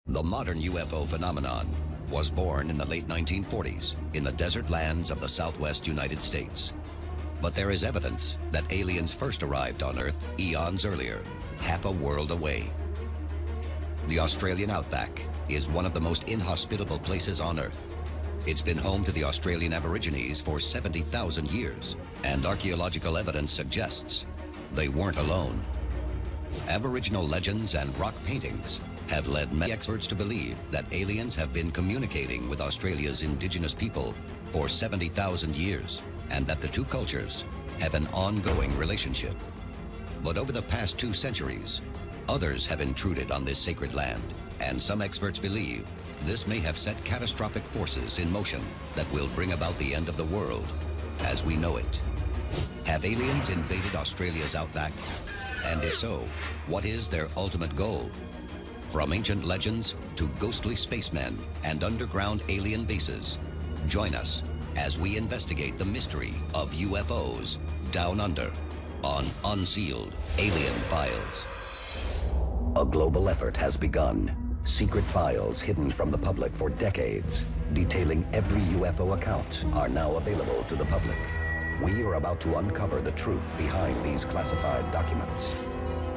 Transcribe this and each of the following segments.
The modern UFO phenomenon was born in the late 1940s in the desert lands of the southwest United States. But there is evidence that aliens first arrived on Earth eons earlier, half a world away. The Australian outback is one of the most inhospitable places on Earth. It's been home to the Australian Aborigines for 70,000 years, and archaeological evidence suggests they weren't alone. Aboriginal legends and rock paintings have led many experts to believe that aliens have been communicating with Australia's indigenous people for 70,000 years, and that the two cultures have an ongoing relationship. But over the past 2 centuries, others have intruded on this sacred land, and some experts believe this may have set catastrophic forces in motion that will bring about the end of the world as we know it. Have aliens invaded Australia's outback? And if so, what is their ultimate goal? From ancient legends to ghostly spacemen and underground alien bases, join us as we investigate the mystery of UFOs down under on Unsealed Alien Files. A global effort has begun. Secret files hidden from the public for decades, detailing every UFO account, are now available to the public. We are about to uncover the truth behind these classified documents.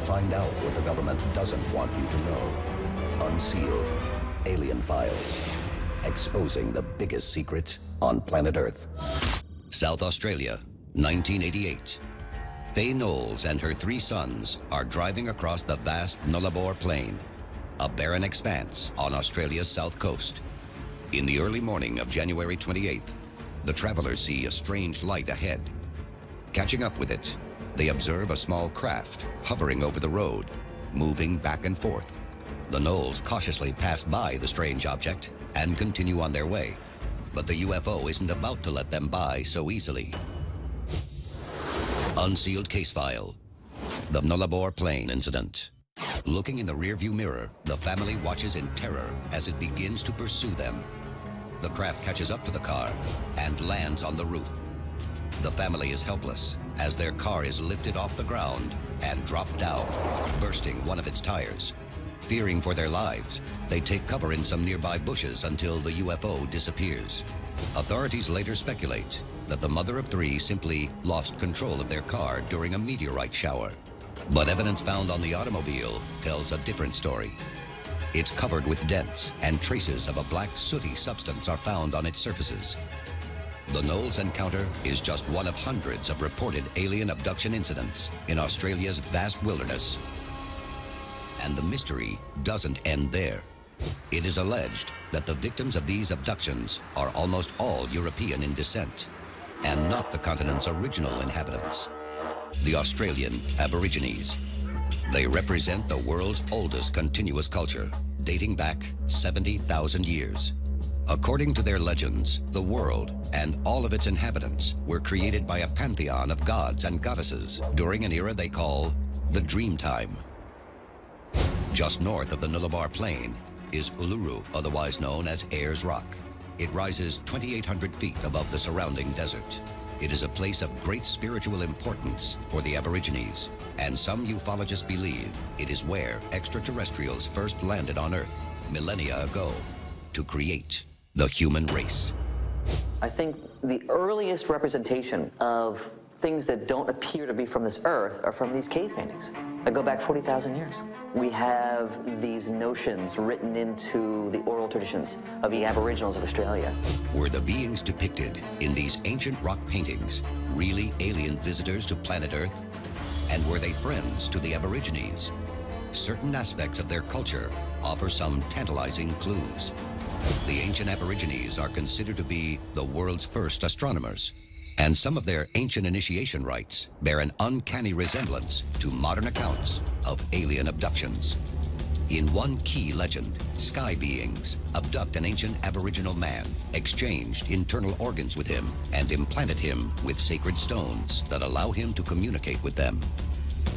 Find out what the government doesn't want you to know. Unsealed Alien Files, exposing the biggest secret on planet Earth. South Australia, 1988. Faye Knowles and her 3 sons are driving across the vast Nullarbor Plain, a barren expanse on Australia's south coast. In the early morning of January 28th, the travelers see a strange light ahead. Catching up with it, they observe a small craft hovering over the road, moving back and forth. The Knowles cautiously pass by the strange object and continue on their way, but the UFO isn't about to let them by so easily. Unsealed case file, the Nullarbor Plain incident. Looking in the rearview mirror, the family watches in terror as it begins to pursue them. The craft catches up to the car and lands on the roof. The family is helpless as their car is lifted off the ground and dropped down, bursting one of its tires. Fearing for their lives, they take cover in some nearby bushes until the UFO disappears. Authorities later speculate that the mother of 3 simply lost control of their car during a meteorite shower. But evidence found on the automobile tells a different story. It's covered with dents, and traces of a black sooty substance are found on its surfaces. The Knowles encounter is just one of hundreds of reported alien abduction incidents in Australia's vast wilderness. And the mystery doesn't end there. It is alleged that the victims of these abductions are almost all European in descent, and not the continent's original inhabitants, the Australian Aborigines. They represent the world's oldest continuous culture, dating back 70,000 years. According to their legends, the world and all of its inhabitants were created by a pantheon of gods and goddesses during an era they call the Dreamtime. Just north of the Nullarbor Plain is Uluru, otherwise known as Ayers Rock. It rises 2,800 feet above the surrounding desert. It is a place of great spiritual importance for the Aborigines, and some ufologists believe it is where extraterrestrials first landed on Earth millennia ago to create the human race. I think the earliest representation of things that don't appear to be from this Earth are from these cave paintings that go back 40,000 years. We have these notions written into the oral traditions of the Aboriginals of Australia. Were the beings depicted in these ancient rock paintings really alien visitors to planet Earth? And were they friends to the Aborigines? Certain aspects of their culture offer some tantalizing clues. The ancient Aborigines are considered to be the world's first astronomers, and some of their ancient initiation rites bear an uncanny resemblance to modern accounts of alien abductions. In one key legend, sky beings abduct an ancient Aboriginal man, exchanged internal organs with him, and implanted him with sacred stones that allow him to communicate with them.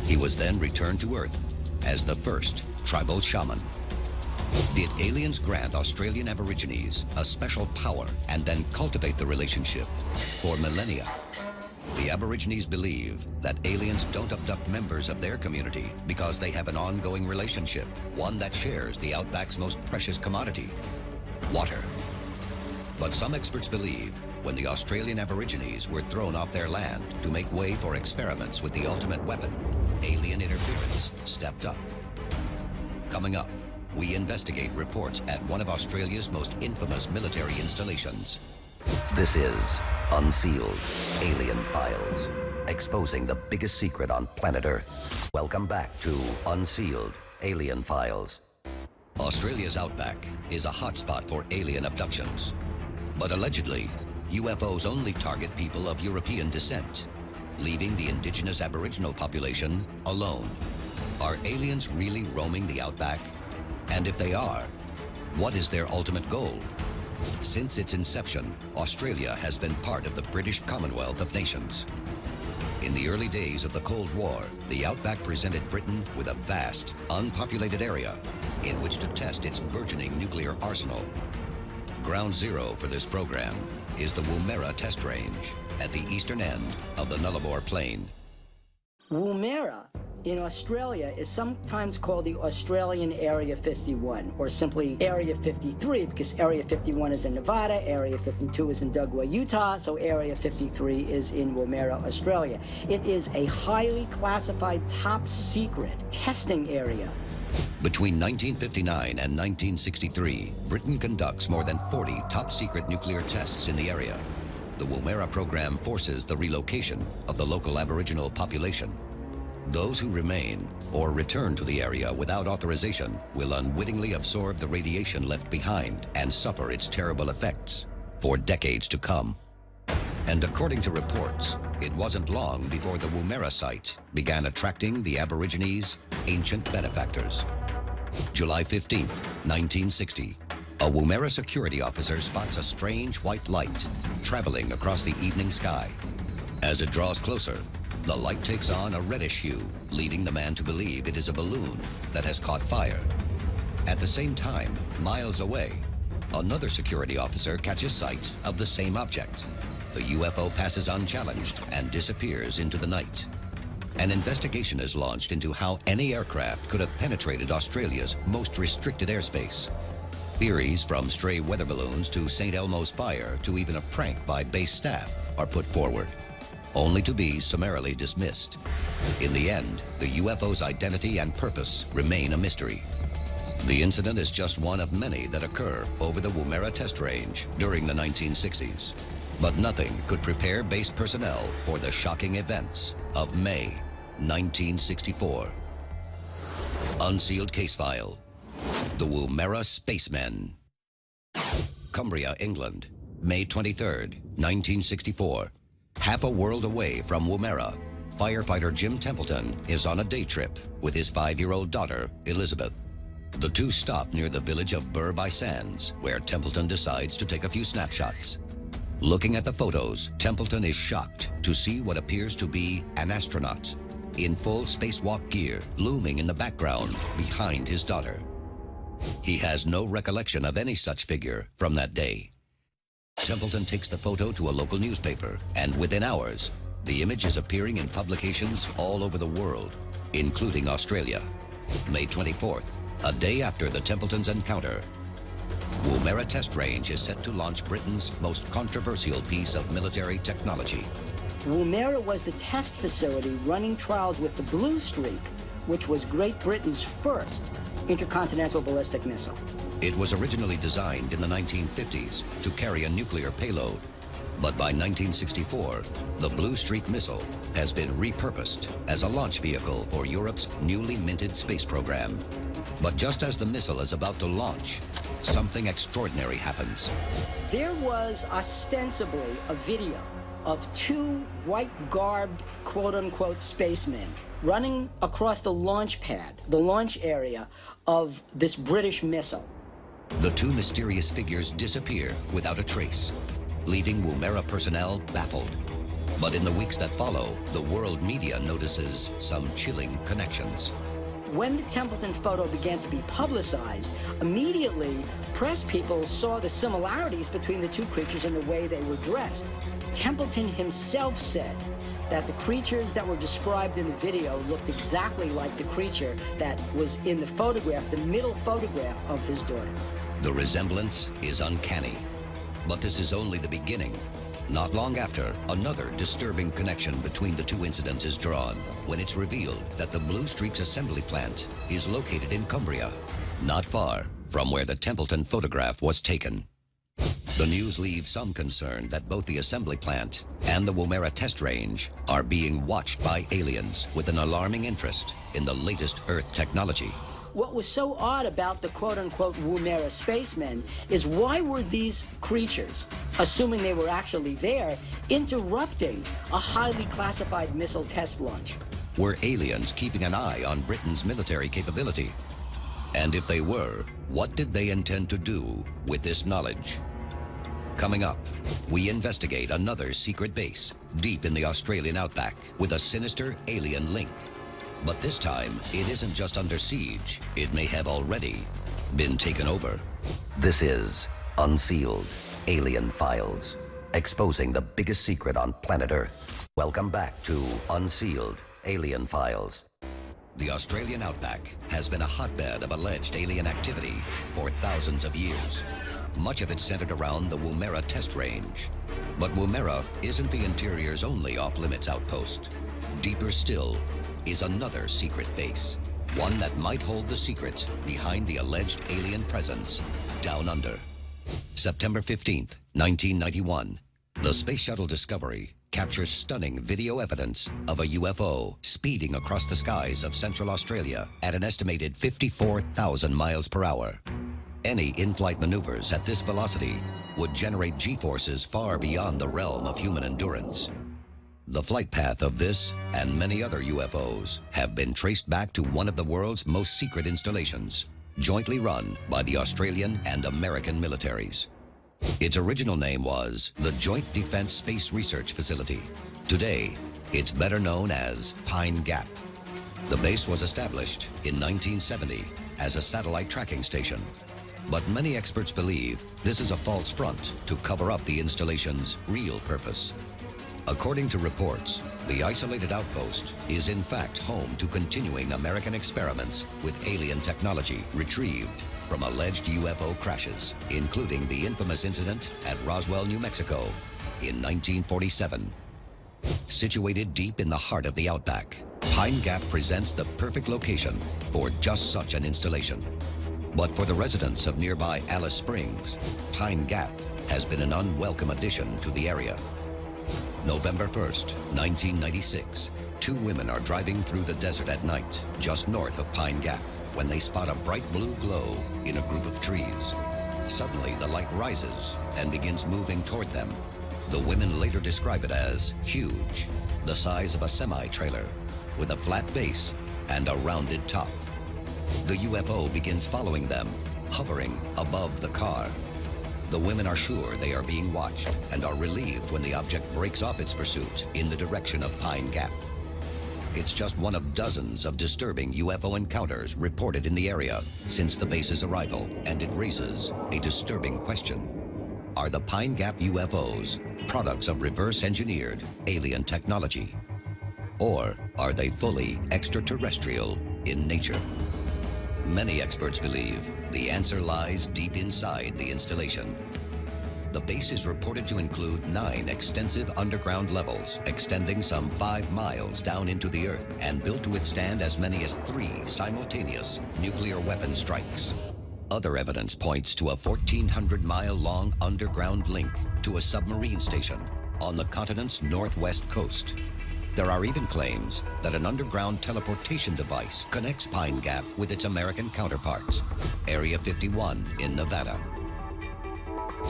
He was then returned to Earth as the first tribal shaman. Did aliens grant Australian Aborigines a special power and then cultivate the relationship for millennia? The Aborigines believe that aliens don't abduct members of their community because they have an ongoing relationship, one that shares the outback's most precious commodity, water. But some experts believe when the Australian Aborigines were thrown off their land to make way for experiments with the ultimate weapon, alien interference stepped up. Coming up, we investigate reports at one of Australia's most infamous military installations. This is Unsealed, Alien Files, exposing the biggest secret on planet Earth. Welcome back to Unsealed, Alien Files. Australia's outback is a hotspot for alien abductions. But allegedly, UFOs only target people of European descent, leaving the indigenous Aboriginal population alone. Are aliens really roaming the outback? And if they are, what is their ultimate goal? Since its inception, Australia has been part of the British Commonwealth of Nations. In the early days of the Cold War, the outback presented Britain with a vast, unpopulated area in which to test its burgeoning nuclear arsenal. Ground zero for this program is the Woomera test range at the eastern end of the Nullarbor Plain. Woomera in Australia is sometimes called the Australian Area 51, or simply Area 53, because Area 51 is in Nevada, Area 52 is in Douglas, Utah, so Area 53 is in Woomera, Australia. It is a highly classified, top secret testing area. Between 1959 and 1963, Britain conducts more than 40 top-secret nuclear tests in the area. The Woomera program forces the relocation of the local Aboriginal population. Those who remain or return to the area without authorization will unwittingly absorb the radiation left behind and suffer its terrible effects for decades to come. And according to reports, it wasn't long before the Woomera site began attracting the Aborigines' ancient benefactors. July 15, 1960, a Woomera security officer spots a strange white light traveling across the evening sky. As it draws closer, the light takes on a reddish hue, leading the man to believe it is a balloon that has caught fire. At the same time, miles away, another security officer catches sight of the same object. The UFO passes unchallenged and disappears into the night. An investigation is launched into how any aircraft could have penetrated Australia's most restricted airspace. Theories from stray weather balloons to St. Elmo's fire to even a prank by base staff are put forward, only to be summarily dismissed. In the end, the UFO's identity and purpose remain a mystery. The incident is just one of many that occur over the Woomera test range during the 1960s. But nothing could prepare base personnel for the shocking events of May 1964. Unsealed case file. The Woomera Spacemen. Cumbria, England, May 23rd, 1964. Half a world away from Woomera, firefighter Jim Templeton is on a day trip with his 5-year-old daughter, Elizabeth. The two stop near the village of Burr by Sands, where Templeton decides to take a few snapshots. Looking at the photos, Templeton is shocked to see what appears to be an astronaut in full spacewalk gear looming in the background behind his daughter. He has no recollection of any such figure from that day. Templeton takes the photo to a local newspaper, and within hours, the image is appearing in publications all over the world, including Australia. May 24th, a day after the Templetons' encounter, Woomera Test Range is set to launch Britain's most controversial piece of military technology. Woomera was the test facility running trials with the Blue Streak, which was Great Britain's first intercontinental ballistic missile. It was originally designed in the 1950s to carry a nuclear payload, but by 1964, the Blue Streak missile has been repurposed as a launch vehicle for Europe's newly minted space program. But just as the missile is about to launch, something extraordinary happens. There was ostensibly a video of two white-garbed, quote-unquote, spacemen running across the launch pad, the launch area of this British missile. The two mysterious figures disappear without a trace, leaving Woomera personnel baffled. But in the weeks that follow, the world media notices some chilling connections. when the Templeton photo began to be publicized, immediately press people saw the similarities between the two creatures in the way they were dressed. Templeton himself said that the creatures that were described in the video looked exactly like the creature that was in the photograph, the middle photograph of his daughter. The resemblance is uncanny, but this is only the beginning. Not long after, another disturbing connection between the two incidents is drawn when it's revealed that the Blue Streaks assembly plant is located in Cumbria, not far from where the Templeton photograph was taken. The news leaves some concern that both the assembly plant and the Woomera test range are being watched by aliens with an alarming interest in the latest Earth technology. What was so odd about the quote-unquote Woomera spacemen is why were these creatures, assuming they were actually there, interrupting a highly classified missile test launch? Were aliens keeping an eye on Britain's military capability? And if they were, what did they intend to do with this knowledge? Coming up, we investigate another secret base deep in the Australian outback with a sinister alien link. But this time, it isn't just under siege. It may have already been taken over. This is Unsealed Alien Files, exposing the biggest secret on planet Earth. Welcome back to Unsealed Alien Files. The Australian outback has been a hotbed of alleged alien activity for thousands of years. Much of it centered around the Woomera test range. But Woomera isn't the interior's only off-limits outpost. Deeper still is another secret base, one that might hold the secret behind the alleged alien presence down under. September 15th, 1991, the Space Shuttle Discovery captures stunning video evidence of a UFO speeding across the skies of Central Australia at an estimated 54,000 miles per hour. Any in-flight maneuvers at this velocity would generate G-forces far beyond the realm of human endurance. The flight path of this and many other UFOs have been traced back to one of the world's most secret installations, jointly run by the Australian and American militaries. Its original name was the Joint Defense Space Research Facility. Today, it's better known as Pine Gap. The base was established in 1970 as a satellite tracking station. But many experts believe this is a false front to cover up the installation's real purpose. According to reports, the isolated outpost is in fact home to continuing American experiments with alien technology retrieved from alleged UFO crashes, including the infamous incident at Roswell, New Mexico in 1947. Situated deep in the heart of the outback, Pine Gap presents the perfect location for just such an installation. But for the residents of nearby Alice Springs, Pine Gap has been an unwelcome addition to the area. November 1st, 1996, two women are driving through the desert at night, just north of Pine Gap, when they spot a bright blue glow in a group of trees. Suddenly, the light rises and begins moving toward them. The women later describe it as huge, the size of a semi-trailer, with a flat base and a rounded top. The UFO begins following them, hovering above the car. The women are sure they are being watched and are relieved when the object breaks off its pursuit in the direction of Pine Gap. It's just one of dozens of disturbing UFO encounters reported in the area since the base's arrival, and it raises a disturbing question. Are the Pine Gap UFOs products of reverse-engineered alien technology? Or are they fully extraterrestrial in nature? Many experts believe the answer lies deep inside the installation. The base is reported to include 9 extensive underground levels, extending some 5 miles down into the earth and built to withstand as many as 3 simultaneous nuclear weapon strikes. Other evidence points to a 1,400-mile-long underground link to a submarine station on the continent's northwest coast. There are even claims that an underground teleportation device connects Pine Gap with its American counterparts, Area 51 in Nevada.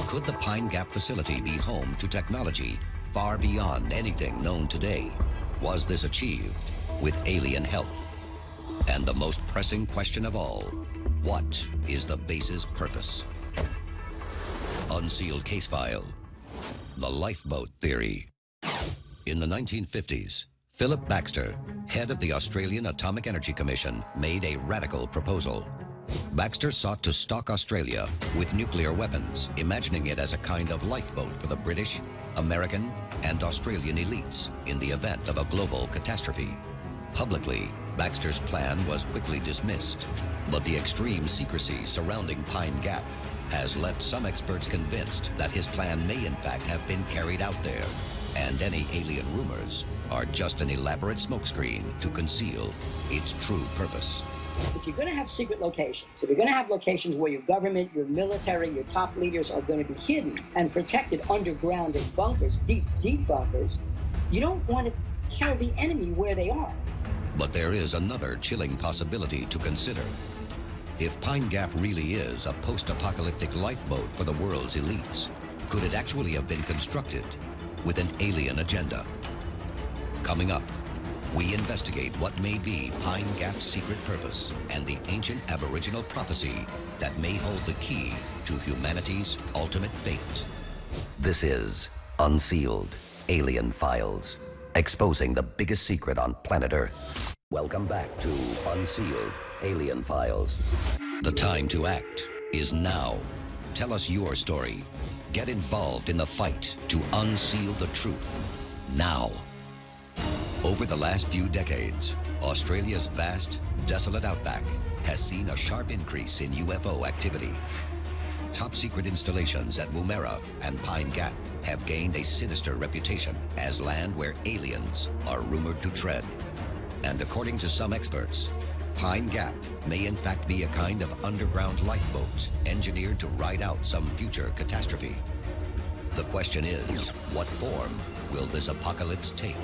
Could the Pine Gap facility be home to technology far beyond anything known today? Was this achieved with alien help? And the most pressing question of all, what is the base's purpose? Unsealed case file, the lifeboat theory. In the 1950s, Philip Baxter, head of the Australian Atomic Energy Commission, made a radical proposal. Baxter sought to stock Australia with nuclear weapons, imagining it as a kind of lifeboat for the British, American, and Australian elites in the event of a global catastrophe. Publicly, Baxter's plan was quickly dismissed, but the extreme secrecy surrounding Pine Gap has left some experts convinced that his plan may in fact have been carried out there, and any alien rumors are just an elaborate smokescreen to conceal its true purpose. If you're going to have secret locations, if you're going to have locations where your government, your military, your top leaders are going to be hidden and protected underground in bunkers, deep, deep bunkers, you don't want to tell the enemy where they are. But there is another chilling possibility to consider. If Pine Gap really is a post-apocalyptic lifeboat for the world's elites, could it actually have been constructed with an alien agenda? Coming up, we investigate what may be Pine Gap's secret purpose and the ancient Aboriginal prophecy that may hold the key to humanity's ultimate fate. This is Unsealed Alien Files, exposing the biggest secret on planet Earth. Welcome back to Unsealed Alien Files. The time to act is now. Tell us your story. Get involved in the fight to unseal the truth now. Over the last few decades, Australia's vast, desolate outback has seen a sharp increase in UFO activity. Top-secret installations at Woomera and Pine Gap have gained a sinister reputation as land where aliens are rumored to tread. And according to some experts, Pine Gap may in fact be a kind of underground lifeboat engineered to ride out some future catastrophe. The question is, what form will this apocalypse take?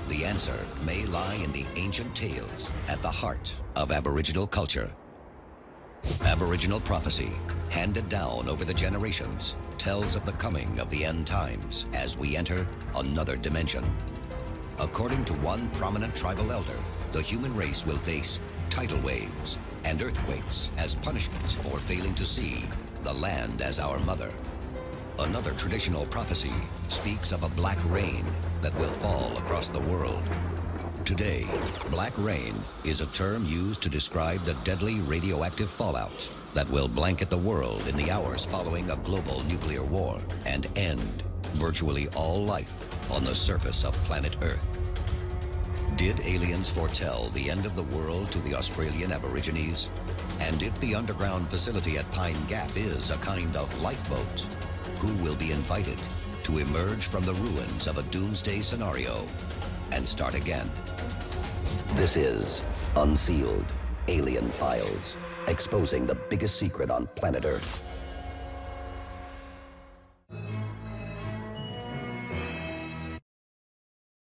The answer may lie in the ancient tales at the heart of Aboriginal culture. Aboriginal prophecy, handed down over the generations, tells of the coming of the end times as we enter another dimension. According to one prominent tribal elder, the human race will face tidal waves and earthquakes as punishment for failing to see the land as our mother. Another traditional prophecy speaks of a black rain that will fall across the world. Today, black rain is a term used to describe the deadly radioactive fallout that will blanket the world in the hours following a global nuclear war and end virtually all life on the surface of planet Earth. Did aliens foretell the end of the world to the Australian Aborigines? And if the underground facility at Pine Gap is a kind of lifeboat, who will be invited to emerge from the ruins of a doomsday scenario and start again? This is Unsealed Alien Files, exposing the biggest secret on planet Earth.